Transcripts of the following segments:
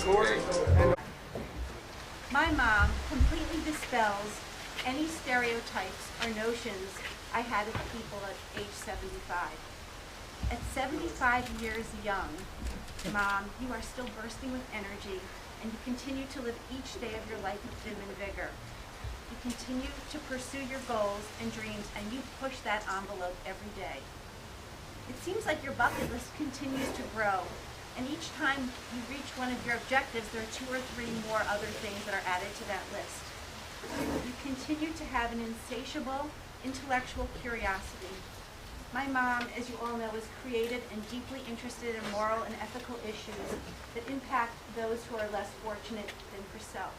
My mom completely dispels any stereotypes or notions I had of people at age 75. At 75 years young, Mom, you are still bursting with energy, and you continue to live each day of your life with vim and vigor. You continue to pursue your goals and dreams, and you push that envelope every day. It seems like your bucket list continues to grow, and each time you reach one of your objectives, there are 2 or 3 more other things that are added to that list. You continue to have an insatiable intellectual curiosity. My mom, as you all know, is creative and deeply interested in moral and ethical issues that impact those who are less fortunate than herself.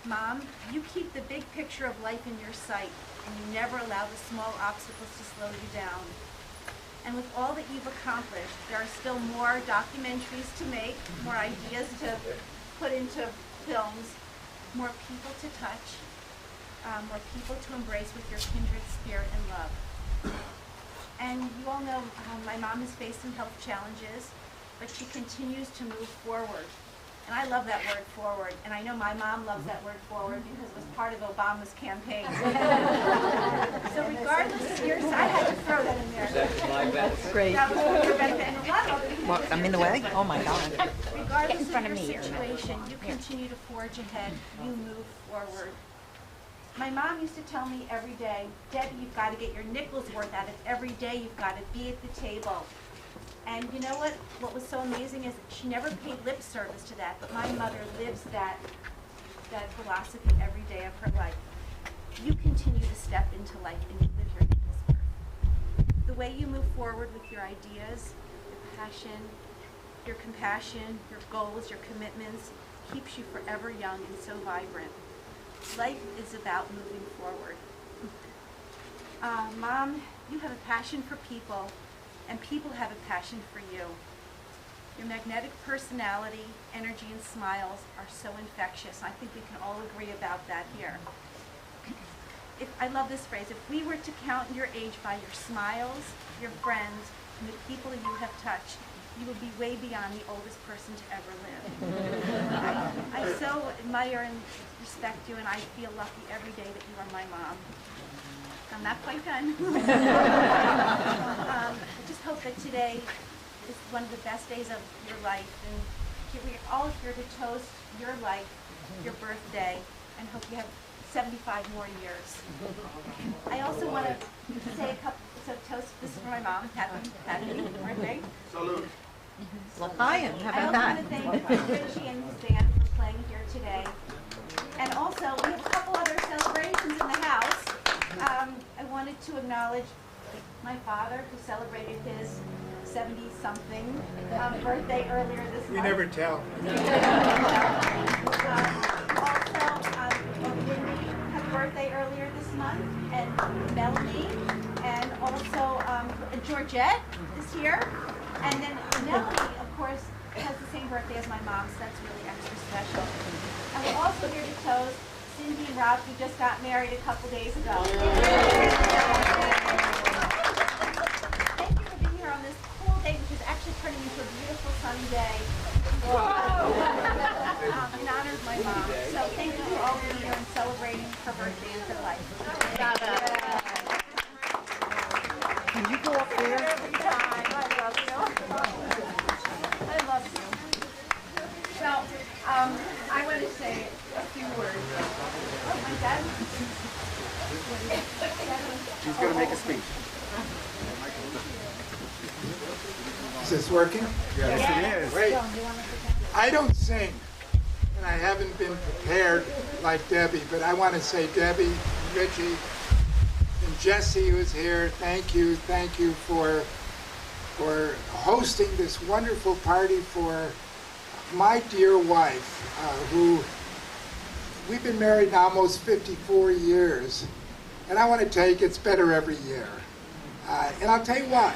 Mom, you keep the big picture of life in your sight, and you never allow the small obstacles to slow you down. And with all that you've accomplished, there are still more documentaries to make, more ideas to put into films, more people to touch, more people to embrace with your kindred spirit and love. And you all know my mom has faced some health challenges, but she continues to move forward. And I love that word, forward. And I know my mom loves that word, forward, because it was part of Obama's campaign. So regardless of your, I had to throw that in there. That's great. That was for your benefit. And a lot of other Well, I'm in the way? Oh my God. Regardless of your situation, you continue to forge ahead. You move forward. My mom used to tell me every day, Debbie, you've got to get your nickels worth out of every day. You've got to be at the table. And you know what? What was so amazing is that she never paid lip service to that, but my mother lives that philosophy every day of her life. You continue to step into life and you live your nickels worth. The way you move forward with your ideas, your passion, your compassion, your goals, your commitments, keeps you forever young and so vibrant. Life is about moving forward. Mom, you have a passion for people, and people have a passion for you. Your magnetic personality, energy, and smiles are so infectious. I think we can all agree about that here. I love this phrase, if we were to count your age by your smiles, your friends, and the people you have touched, you would be way beyond the oldest person to ever live. I so admire and respect you, and I feel lucky every day that you are my mom. I'm not quite done. I just hope that today is one of the best days of your life, and we're all here to toast your life, your birthday, and hope you have 75 more years. I also want to say a couple, so toast, this is for my mom, happy birthday. Salute. L'chaim, how I about also that? want to thank Richie and his band for playing here today. And also, we have a couple other celebrations in the house. I wanted to acknowledge my father, who celebrated his 70-something birthday earlier this month. You never tell. Also, Wendy had a birthday earlier this month, and Melanie, and also Georgette is here. And then Melanie, of course, has the same birthday as my mom, so that's really extra special. And we're also here to toast Cindy and Rob, who just got married a couple days ago. Thank you for being here on this cool day, which is actually turning into a beautiful sunny day. In honor of my mom. So thank you for all being here and celebrating her birthday and her life. Can you go up there? Every time. I love you. I love you. So, I want to say a few words. Oh, my dad. She's going to make a speech. Is this working? Yes, it is. Great. I don't sing, and I haven't been prepared like Debbie, but I want to say Debbie, Richie, and Jesse, who's here, thank you for hosting this wonderful party for my dear wife, who we've been married now almost 54 years, and I want to tell you, it gets better every year. And I'll tell you why.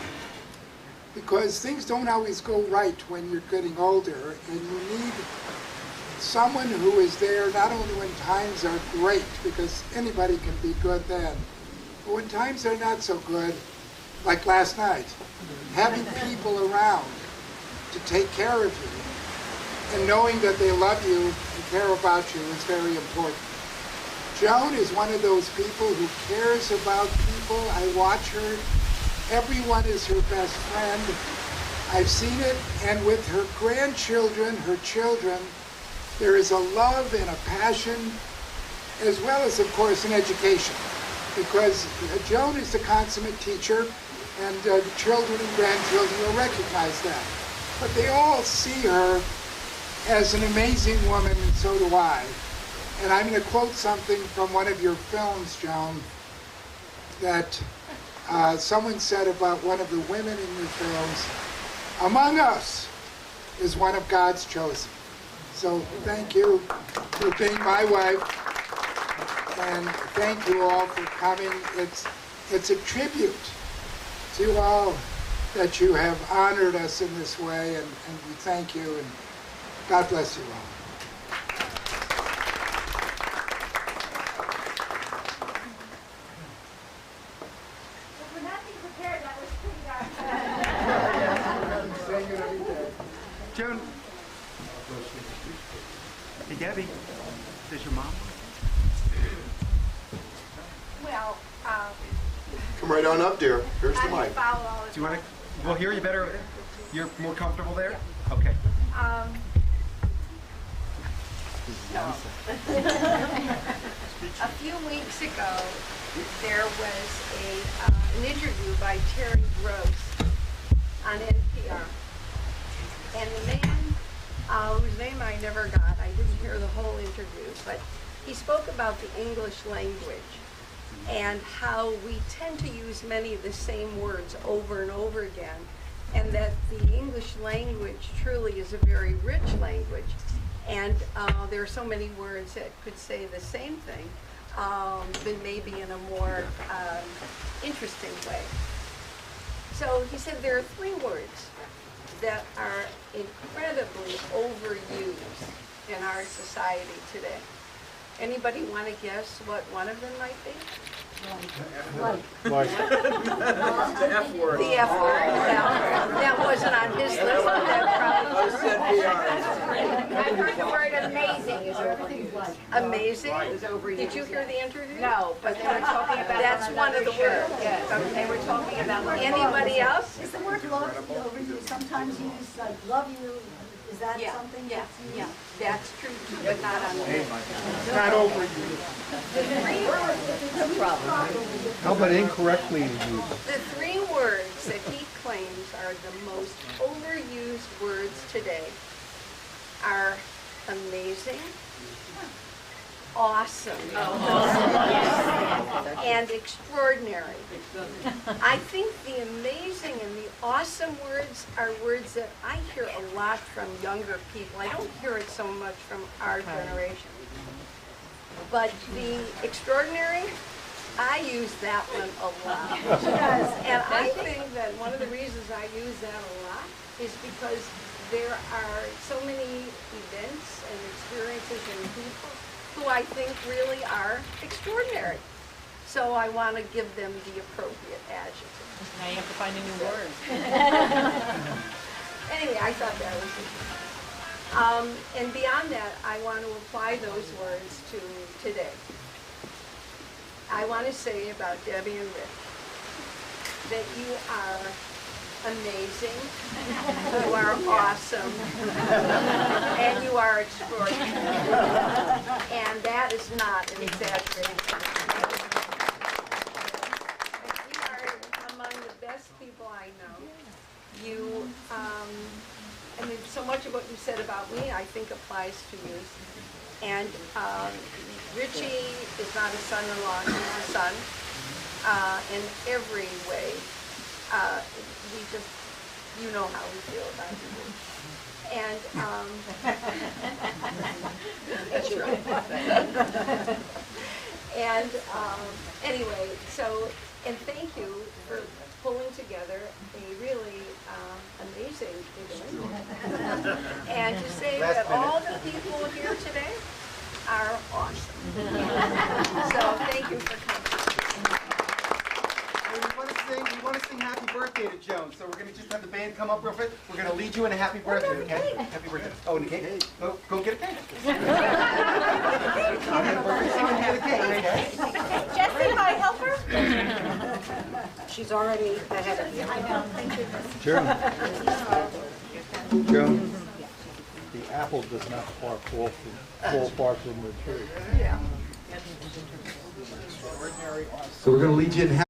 Because things don't always go right when you're getting older, and you need someone who is there not only when times are great, because anybody can be good then, but when times are not so good, like last night, having people around to take care of you and knowing that they love you and care about you is very important. Joan is one of those people who cares about people. I watch her. Everyone is her best friend. I've seen it, and with her grandchildren, her children, there is a love and a passion, as well as, of course, an education. Because Joan is the consummate teacher, and the children and grandchildren will recognize that. But they all see her as an amazing woman, and so do I. And I'm going to quote something from one of your films, Joan, that someone said about one of the women in your films, "Among us is one of God's chosen." So thank you for being my wife, and thank you all for coming. It's a tribute to all that you have honored us in this way, and we thank you, and God bless you all. For nothing prepared, that was pretty Joan. Hey, Debbie. Does your mom? Well, Come right on up, dear. Here's the I mic. follow all Do you want to? We'll hear you better. You're more comfortable there? Okay. A few weeks ago, there was an interview by Terry Gross on NPR. And the man, whose name I never got, I didn't hear the whole interview, but he spoke about the English language and how we tend to use many of the same words over and over again, and that the English language truly is a very rich language. And there are so many words that could say the same thing, but maybe in a more interesting way. So he said there are 3 words that are incredibly overused in our society today. Anybody want to guess what one of them might be? The F word. The F word. That wasn't on his list, but that probably. I've heard the word amazing is overused. Amazing? Did you hear the interview? No, but they were talking about. That's one of the words. Yes, they were talking about. Anybody else? Is the word love overused? Sometimes you use like love you. Is that Yeah, something? yeah, that's used? yeah. That's true, but not on the list. Not over you. How about incorrectly used? The 3 words that he claims are the most overused words today are amazing, awesome, and extraordinary. I think the amazing and the awesome words are words that I hear a lot from younger people. I don't hear it so much from our generation. But the extraordinary, I use that one a lot. And I think that one of the reasons I use that a lot is because there are so many events and experiences and people who I think really are extraordinary. So I want to give them the appropriate adjective. Now you have to find a new word. Anyway, I thought that was interesting. And beyond that, I want to apply those words to today. I want to say about Debbie and Rick that you are amazing, you are awesome, and you are extraordinary. And that is not an exaggeration. You are among the best people I know. You, I mean, so much of what you said about me, I think applies to you. And Richie is not a son-in-law, he's a son. In every way, we just, you know how we feel about you. And, that's right. And anyway, so, and thank you for pulling together a really amazing event. And to say that all the people here today are awesome. So thank you for coming. We want to sing happy birthday to Joan, so we're going to just have the band come up real quick. We're going to lead you in a happy birthday, okay? Happy birthday. Oh, and a cake? Go get a cake. We're singing and get a cake, okay? Jesse, my helper? She's already ahead of you. Joan. Joan, the apple does not fall far from the tree. So we're going to lead you in